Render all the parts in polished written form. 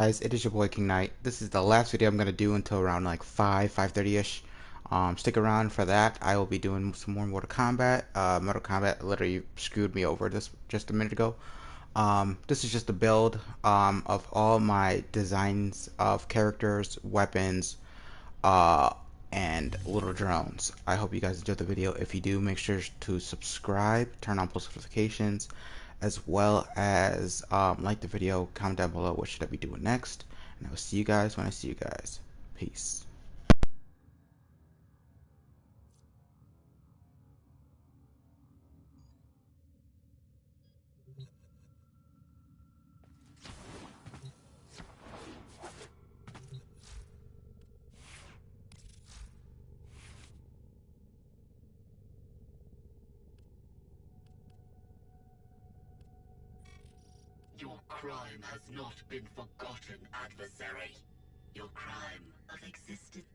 Guys, it is your boy King Knight. This is the last video I'm gonna do until around like 5:30ish. Stick around for that. I will be doing some more Mortal Kombat. Mortal Kombat literally screwed me over this just a minute ago. This is just a build of all my designs of characters, weapons, uh, and little drones. I hope you guys enjoyed the video. If you do, make sure to subscribe, turn on post notifications, as well as like the video, comment down below what should I be doing next, and I will see you guys when I see you guys. Peace. Your crime has not been forgotten, adversary. Your crime of existence.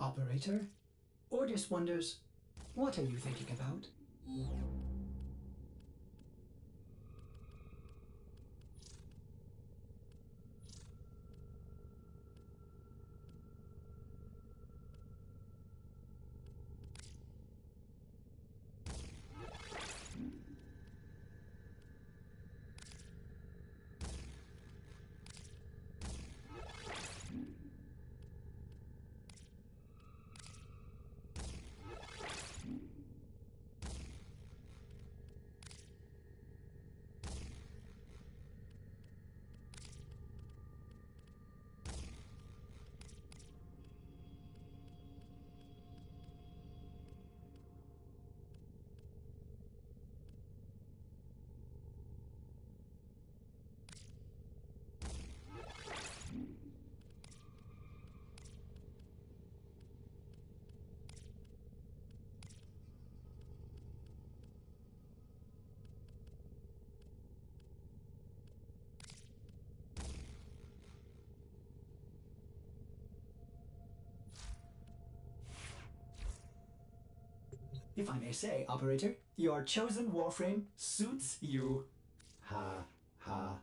Operator? Ordis wonders, what are you thinking about? If I may say, Operator, your chosen Warframe suits you. Ha, ha.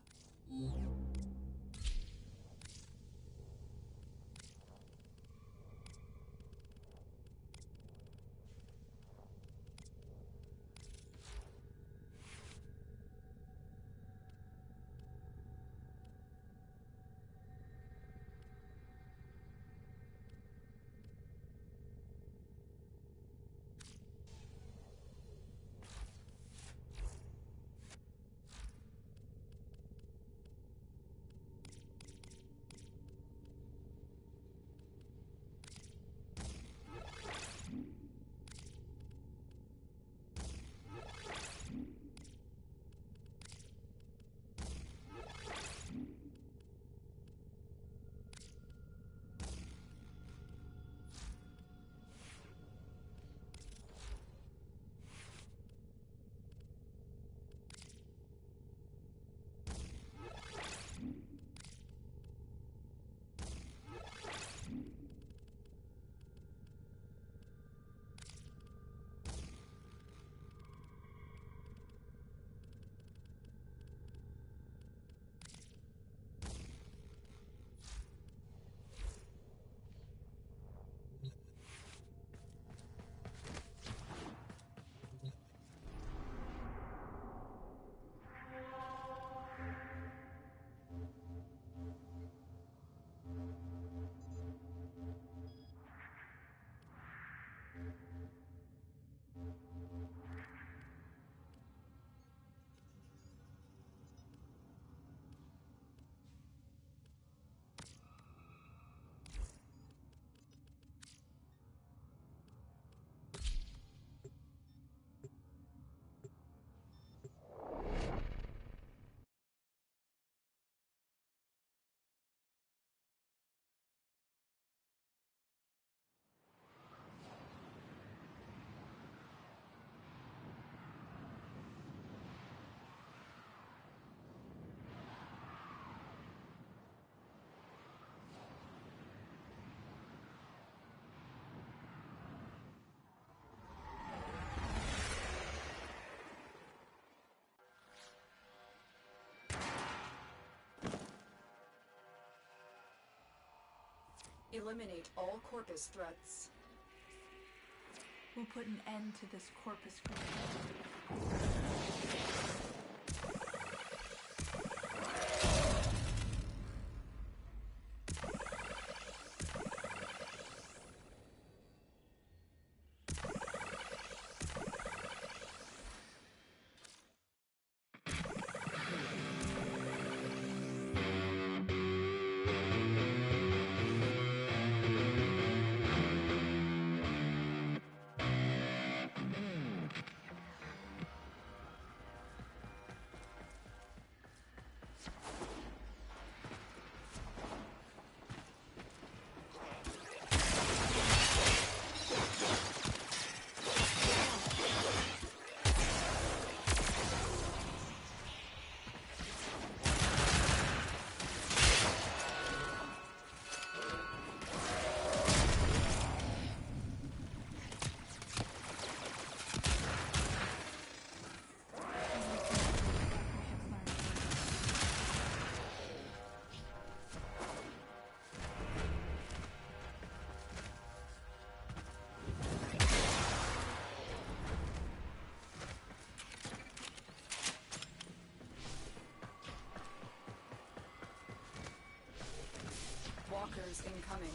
Eliminate all Corpus threats. We'll put an end to this Corpus group. Walkers incoming.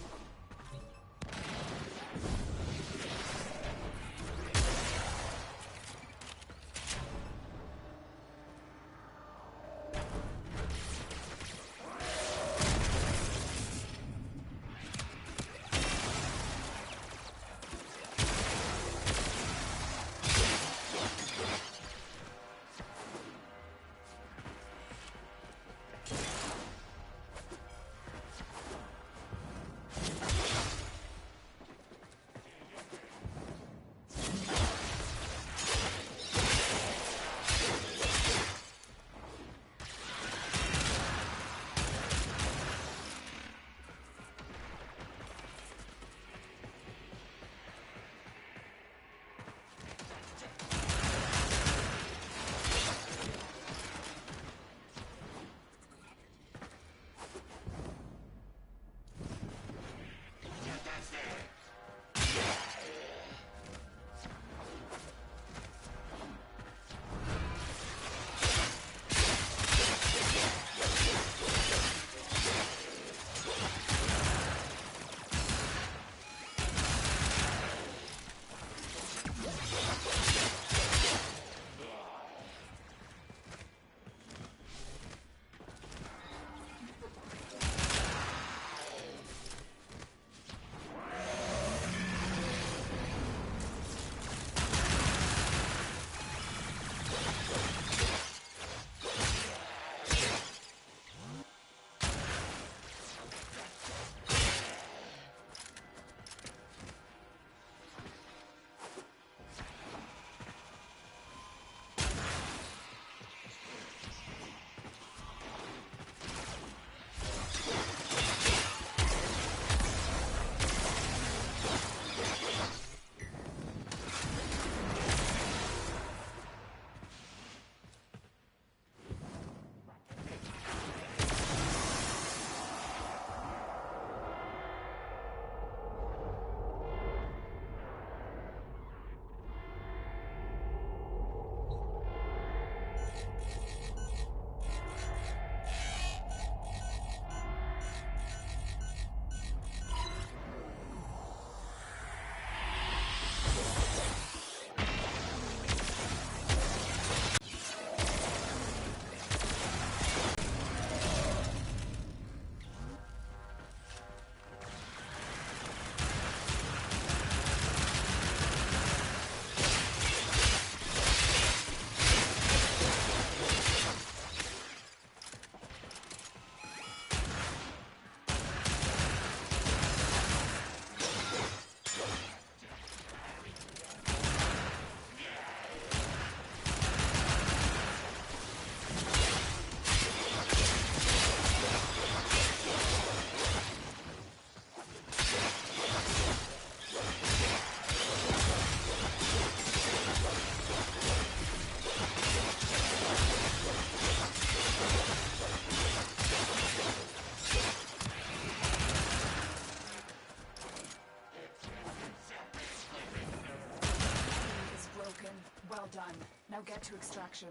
Now get to extraction.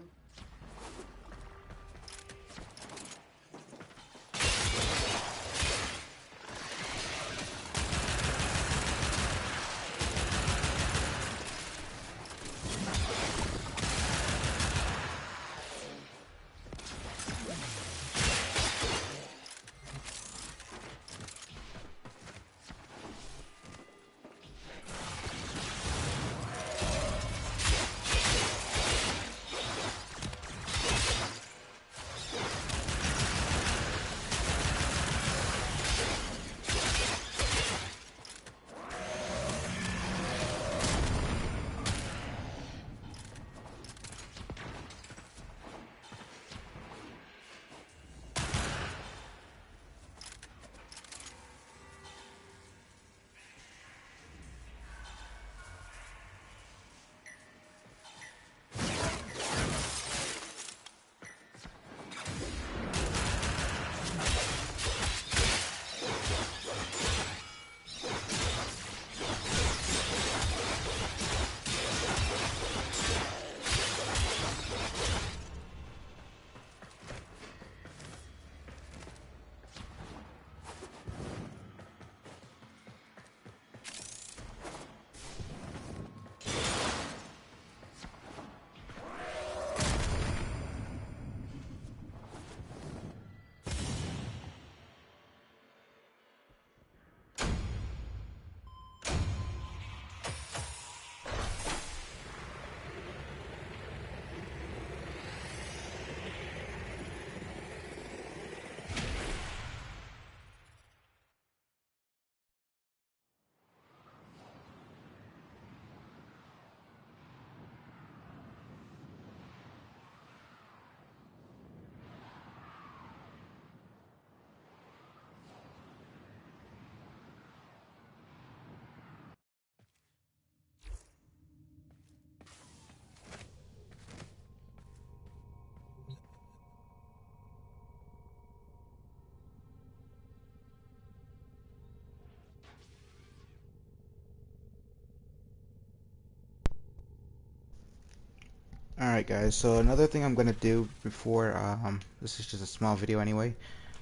Alright guys, so another thing I'm going to do before, this is just a small video anyway,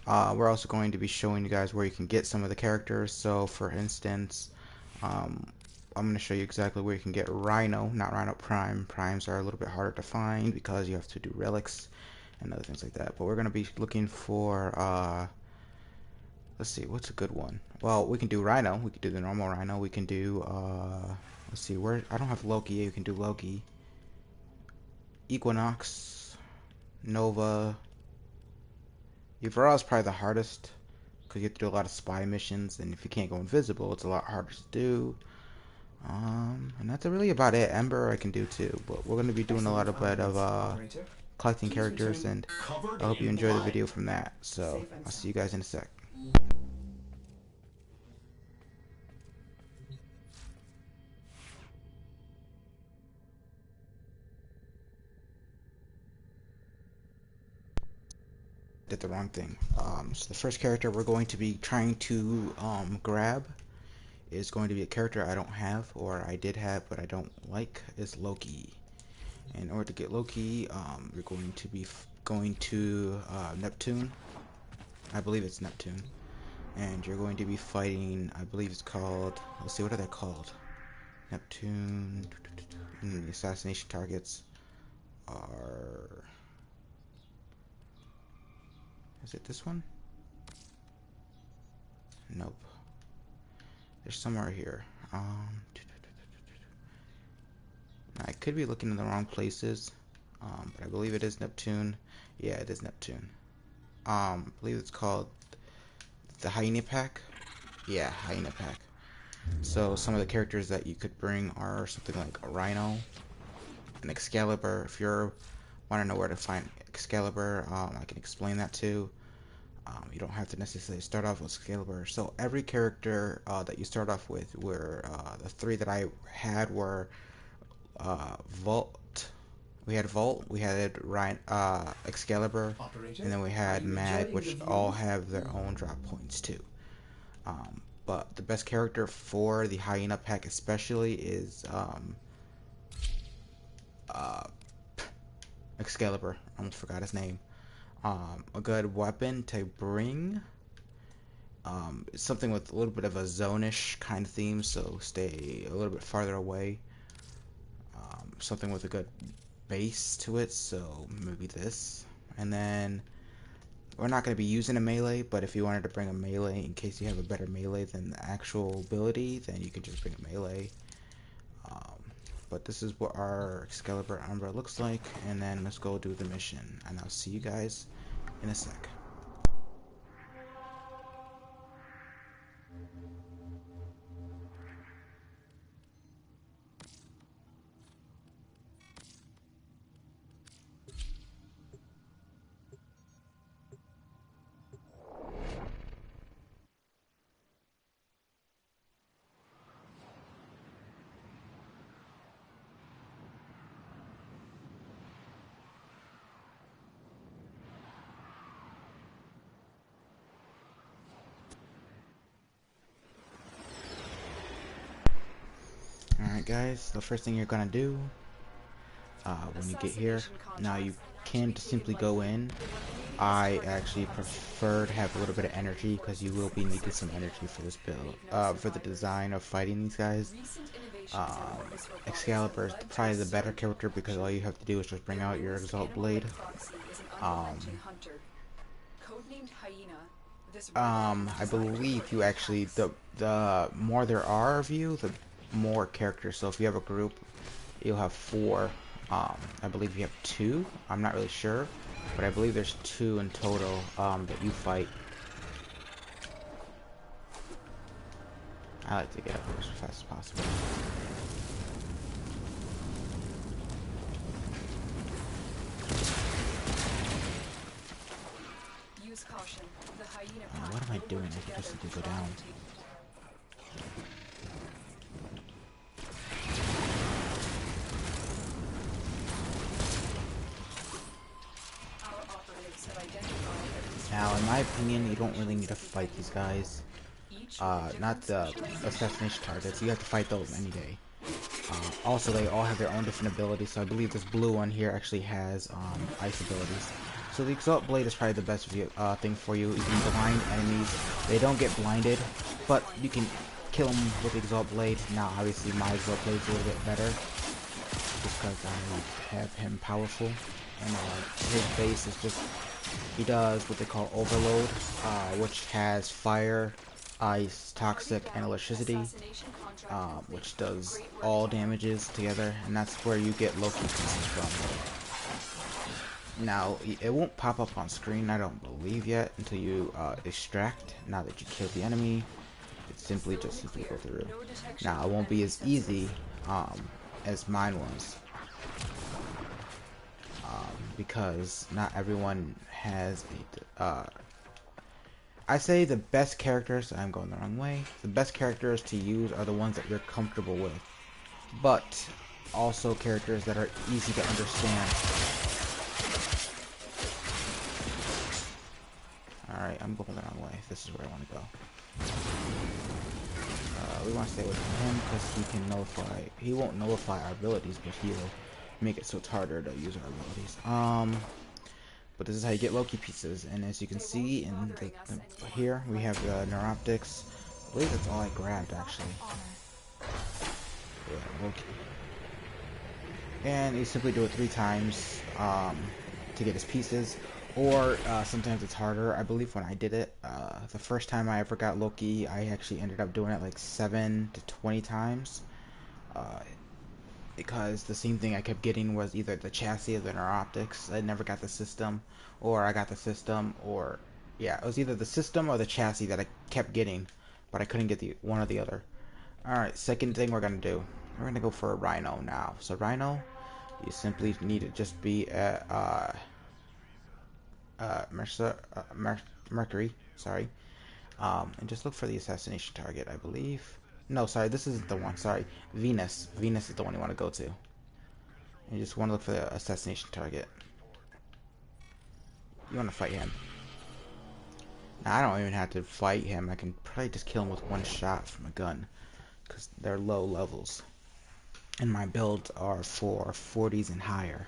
we're also going to be showing you guys where you can get some of the characters. So for instance, I'm going to show you exactly where you can get Rhino, not Rhino Prime. Primes are a little bit harder to find because you have to do relics and other things like that. But we're going to be looking for, let's see, what's a good one? Well, we can do Rhino, we can do the normal Rhino, we can do, let's see, where, I don't have Loki, you can do Loki. Equinox, Nova. Euphora is probably the hardest because you have to do a lot of spy missions, and if you can't go invisible, it's a lot harder to do. And that's really about it. Ember I can do too, but we're going to be doing a lot of collecting characters, and I hope you enjoy the video from that. So I'll see you guys in a sec. Did the wrong thing. So the first character we're going to be trying to grab is going to be a character I don't have, or I did have but I don't like, is Loki. In order to get Loki, you're going to be going to Neptune. I believe it's Neptune. And you're going to be fighting, I believe it's called, let's see, what are they called? Neptune. And the assassination targets are, is it this one? Nope. There's somewhere here. I could be looking in the wrong places, but I believe it is Neptune. Yeah, it is Neptune. I believe it's called the Hyena Pack. Yeah, Hyena Pack. So some of the characters that you could bring are something like a Rhino, an Excalibur. If you want to know where to find Excalibur, I can explain that too. You don't have to necessarily start off with Excalibur. So every character that you start off with, were the three that I had were Volt. We had Volt, we had Excalibur, Operator, and then we are had you Mag, enjoying which the all view? have their own drop points too. But the best character for the Hyena Pack especially is Excalibur. Almost forgot his name. A good weapon to bring. Something with a little bit of a zone-ish kind of theme, so stay a little bit farther away. Something with a good base to it, so maybe this. And then we're not going to be using a melee, but if you wanted to bring a melee in case you have a better melee than the actual ability, then you can just bring a melee. Um, but this is what our Excalibur Umbra looks like, and then let's go do the mission, and I'll see you guys in a sec. Alright guys, the first thing you're gonna do when you get here, now you can just simply go in. I actually prefer to have a little bit of energy because you will be needing some energy for this build, for the design of fighting these guys. Excalibur is probably the better character because all you have to do is just bring out your Exalt Blade. I believe you actually, the more there are of you, the more characters. So if you have a group, you'll have 4. I believe you have 2. I'm not really sure, but I believe there's 2 in total that you fight. I like to get up here as fast as possible. Use caution. The hyena What am I doing? I just need to go down. Now, in my opinion, you don't really need to fight these guys. Not the assassination targets. You have to fight those any day. Also, they all have their own different abilities, so I believe this blue one here actually has ice abilities. So the Exalt Blade is probably the best thing for you. You can blind enemies. They don't get blinded, but you can kill them with the Exalt Blade. Now, obviously, my Exalt Blade is a little bit better, just because I have him powerful. And his base is just, he does what they call Overload, which has fire, ice, toxic, and electricity, which does all damages together, and that's where you get Loki pieces from. Now, it won't pop up on screen, I don't believe yet, until you extract. Now that you killed the enemy, it simply go through. Now, it won't be as easy as mine was. Because not everyone has I say the best characters, I'm going the wrong way, the best characters to use are the ones that you're comfortable with, but also characters that are easy to understand. Alright, I'm going the wrong way. This is where I want to go. We want to stay away from him because he can nullify, he won't nullify our abilities, but he will make it so it's harder to use our abilities. But this is how you get Loki pieces, and as you can see in here we have the Neuroptics. I believe that's all I grabbed actually. Yeah, Loki. And you simply do it 3 times to get his pieces, or sometimes it's harder. I believe when I did it, the first time I ever got Loki, I actually ended up doing it like 7 to 20 times. Because the same thing I kept getting was either the chassis or the Neuroptics. I never got the system, or I got the system, or yeah, it was either the system or the chassis that I kept getting, but I couldn't get the one or the other. Alright, second thing we're gonna do. We're gonna go for a Rhino now. So Rhino, you simply need to just be at Mercury, sorry. And just look for the assassination target, I believe. No, sorry, this isn't the one. Sorry, Venus. Venus is the one you want to go to. And you just want to look for the assassination target. You want to fight him. Now, I don't even have to fight him. I can probably just kill him with 1 shot from a gun, because they're low levels. And my builds are for 40s and higher.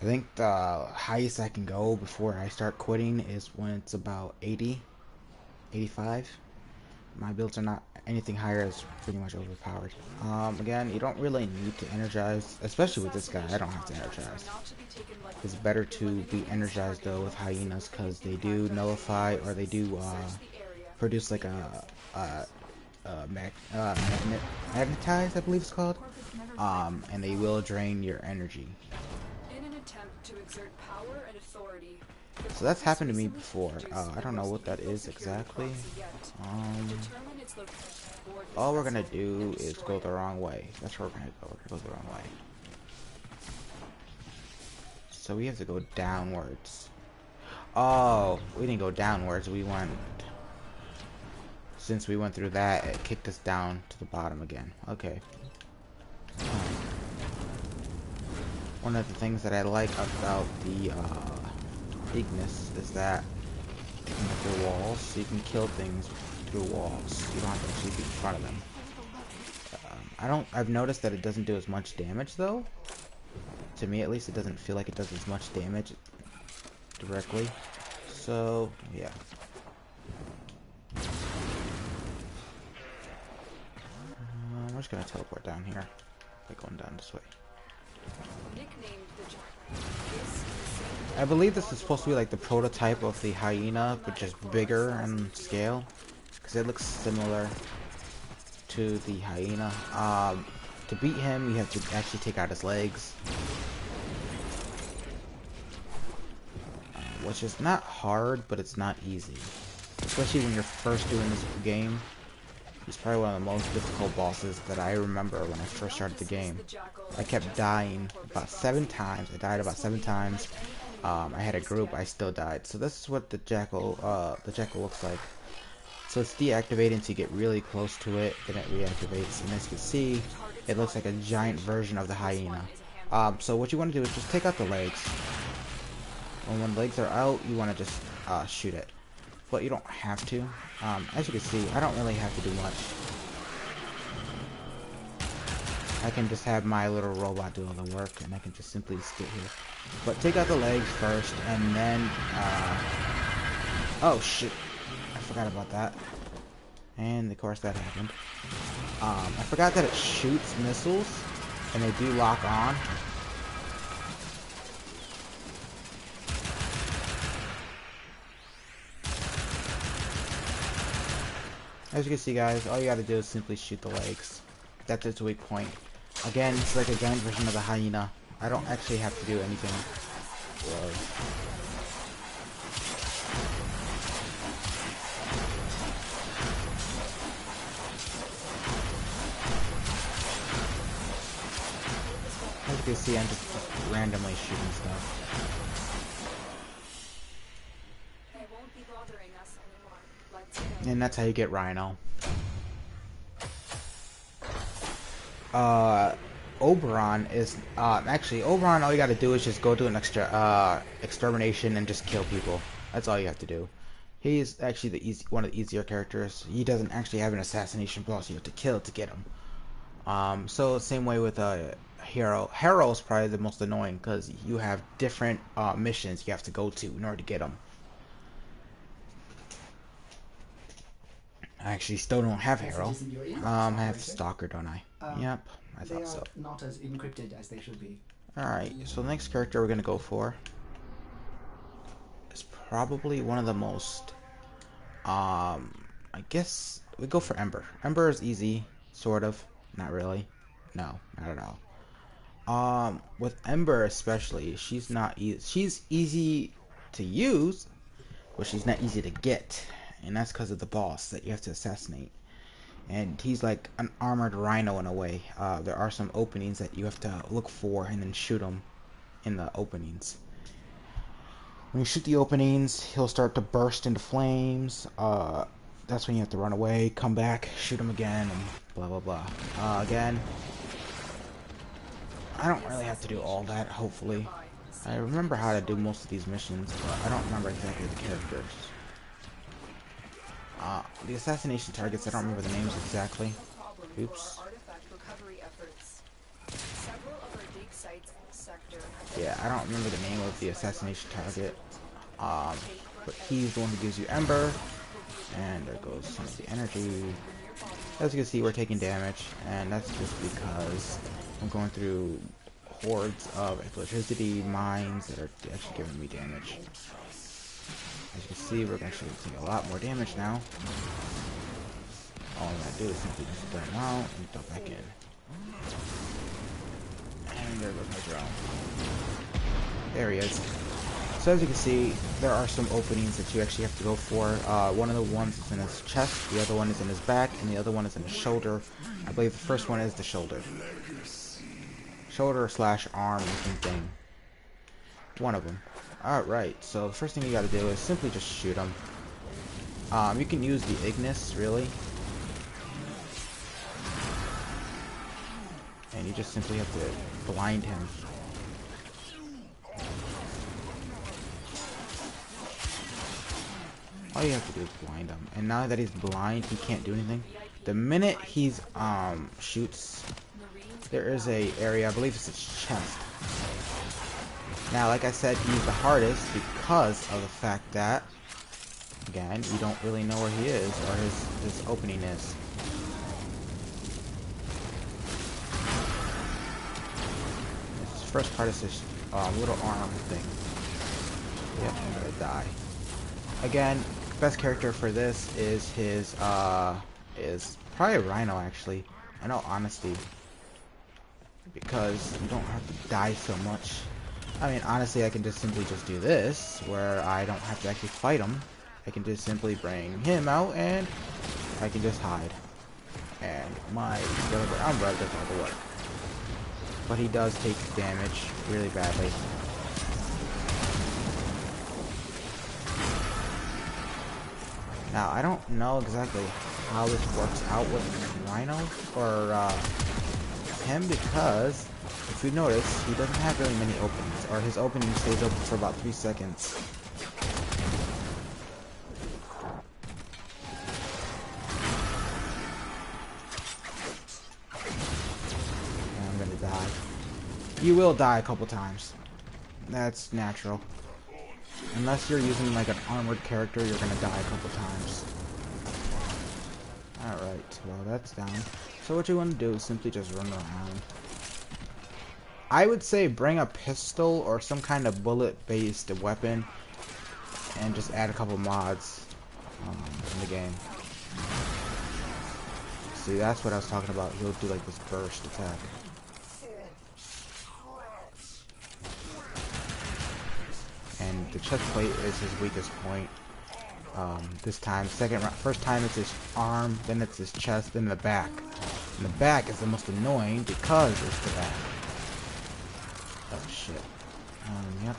I think the highest I can go before I start quitting is when it's about 80, 85. My builds are not anything higher is pretty much overpowered. Again, you don't really need to energize, especially with this guy. I don't have to energize. It's better to be energized though with hyenas because they do nullify or they do produce like magnetize, I believe it's called. And they will drain your energy. In an attempt to exert power and authority. So that's happened to me before. I don't know what that is exactly. All we're gonna do is go the wrong way. That's where we're gonna go. We're gonna go the wrong way. So we have to go downwards. Oh, we didn't go downwards. We went. Since we went through that, it kicked us down to the bottom again. Okay. One of the things that I like about the Ignis is that you can go through walls, so you can kill things through walls. You don't have to actually be in front of them. I've noticed that it doesn't do as much damage though. To me at least, it doesn't feel like it does as much damage directly. So, yeah. I'm just gonna teleport down here by going down this way. I believe this is supposed to be like the prototype of the hyena, but just bigger in scale, because it looks similar to the hyena. To beat him, you have to actually take out his legs, which is not hard, but it's not easy, especially when you're first doing this game. He's probably one of the most difficult bosses that I remember when I first started the game. I kept dying about 7 times. I died about 7 times. I had a group, I still died. So this is what the jackal looks like. So it's deactivating to get really close to it, then it reactivates, and as you can see, it looks like a giant version of the hyena. So what you want to do is just take out the legs. And when the legs are out, you want to just shoot it. But you don't have to. As you can see, I don't really have to do much. I can just have my little robot do all the work, and I can just simply sit here. But take out the legs first, and then, oh shit, I forgot about that. And of course that happened. I forgot that it shoots missiles, and they do lock on. As you can see, guys, all you gotta do is simply shoot the legs. That's its weak point. Again, it's like a giant version of the hyena. I don't actually have to do anything. Whoa. As you can see, I'm just randomly shooting stuff. And that's how you get Rhino. Oberon is actually Oberon. All you got to do is just go to an extermination and just kill people. That's all you have to do. He's actually one of the easier characters. He doesn't actually have an assassination boss you have to kill to get him. So same way with Hero. Hero is probably the most annoying because you have different missions you have to go to in order to get him. I actually still don't have Hero. I have Stalker, don't I? Yep, I thought so. They are not as encrypted as they should be. Alright, so the next character we're gonna go for is probably one of the most, I guess we go for Ember. Ember is easy, sort of. Not really. No, not at all. With Ember especially, she's not easy. She's easy to use, but she's not easy to get. And that's because of the boss that you have to assassinate. And he's like an armored rhino in a way. There are some openings that you have to look for and then shoot him in the openings. When you shoot the openings, he'll start to burst into flames. That's when you have to run away, come back, shoot him again, and blah blah blah. Again, I don't really have to do all that, hopefully. I remember how to do most of these missions, but I don't remember exactly the characters. The assassination targets, I don't remember the names exactly. Oops. Yeah, I don't remember the name of the assassination target. Um, but he's the one who gives you Ember. And there goes some of the energy. As you can see, we're taking damage, and that's just because I'm going through hordes of electricity mines that are actually giving me damage. As you can see, we're actually taking a lot more damage now. All I'm gonna do is simply just throw him out and throw back in. And there goes my drone. There he is. So as you can see, there are some openings that you actually have to go for. One of the ones is in his chest, the other one is in his back, and the other one is in his shoulder. I believe the first one is the shoulder. Shoulder slash arm looking thing. One of them. Alright, so the first thing you gotta do is simply just shoot him. You can use the Ignis, really. And you just simply have to blind him. All you have to do is blind him. And now that he's blind, he can't do anything. The minute he's shoots, there is a area, I believe it's his chest. Now, like I said, he's the hardest because of the fact that, again, you don't really know where he is or his opening is. This first part is this little arm thing. Yep, I'm gonna die. Again, best character for this is his is probably a Rhino, actually, in all honesty, because you don't have to die so much. I mean, honestly, I can just simply just do this, where I don't have to actually fight him. I can just simply bring him out, and I can just hide. And my Excalibur Umbra does all the work. But he does take damage really badly. Now, I don't know exactly how this works out with Rhino, or him, because if you notice, he doesn't have really many openings, or his opening stays open for about 3 seconds. And I'm gonna die. You will die a couple times. That's natural. Unless you're using like an armored character, you're gonna die a couple times. Alright, well that's down. So what you want to do is simply just run around. I would say bring a pistol or some kind of bullet-based weapon and just add a couple mods in the game. See, that's what I was talking about. He'll do like this burst attack. And the chest plate is his weakest point. This time, first time it's his arm, then it's his chest, then the back. And the back is the most annoying because it's the back. Oh shit. Yep.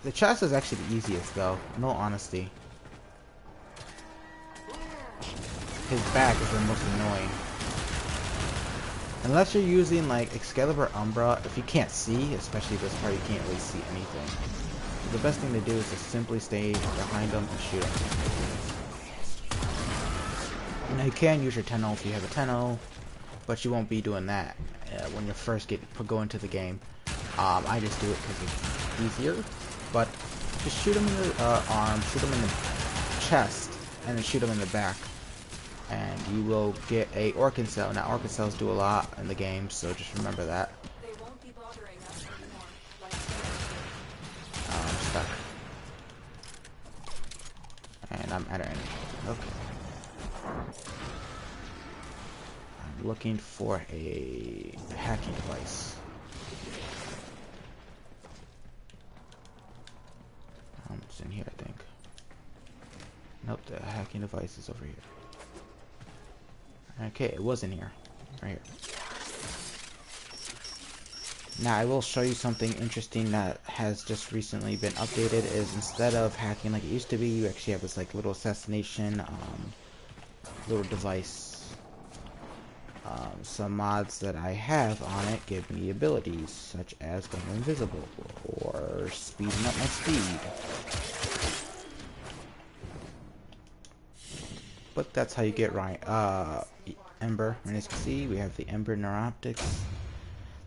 The chest is actually the easiest though, in all honesty. His back is the most annoying. Unless you're using like Excalibur Umbra, if you can't see, especially this part, you can't really see anything. So the best thing to do is just simply stay behind them and shoot them. Now you can use your 10-0 if you have a 10-0, but you won't be doing that when you first go into the game. I just do it because it's easier, but just shoot them in the arm, shoot them in the chest, and then shoot them in the back. And you will get a Orkin Cell. Now, Orkin Cells do a lot in the game, so just remember that. They won't be bothering us anymore. I'm stuck. And I'm at an enemy. Okay. I'm looking for a hacking device. It's in here, I think. Nope, the hacking device is over here. Okay, it was in here. Right here. Now, I will show you something interesting that has just recently been updated, is instead of hacking like it used to be, you actually have this like little assassination little device. Some mods that I have on it give me abilities, such as going invisible, or speeding up my speed. But that's how you get right. Ember, and as you can see, we have the Ember Neuroptics.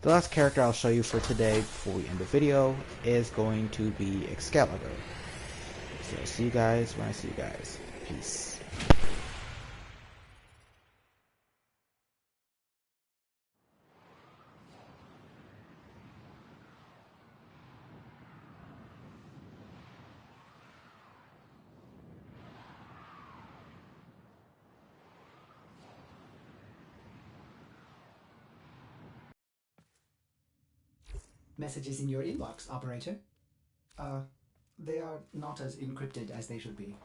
The last character I'll show you for today before we end the video is going to be Excalibur. So I'll see you guys when I see you guys. Peace. Messages in your inbox, operator. They are not as encrypted as they should be.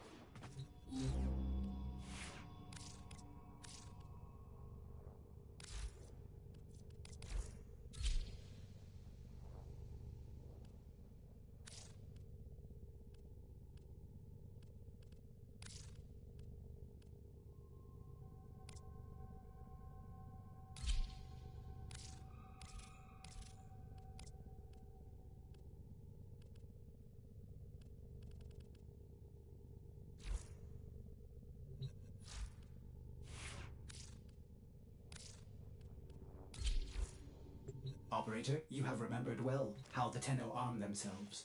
Operator, you have remembered well how the Tenno arm themselves.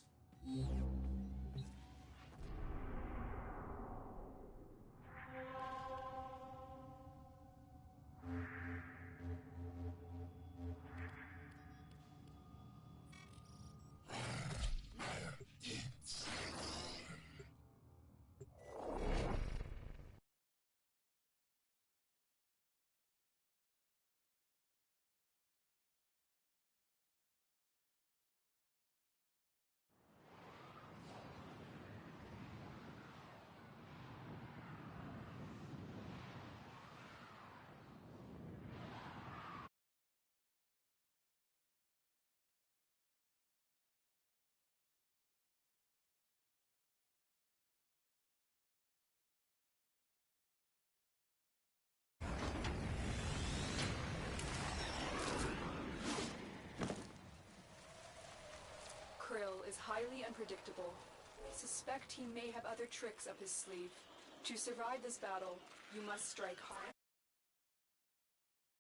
Krill is highly unpredictable. Suspect he may have other tricks up his sleeve. To survive this battle, you must strike hard.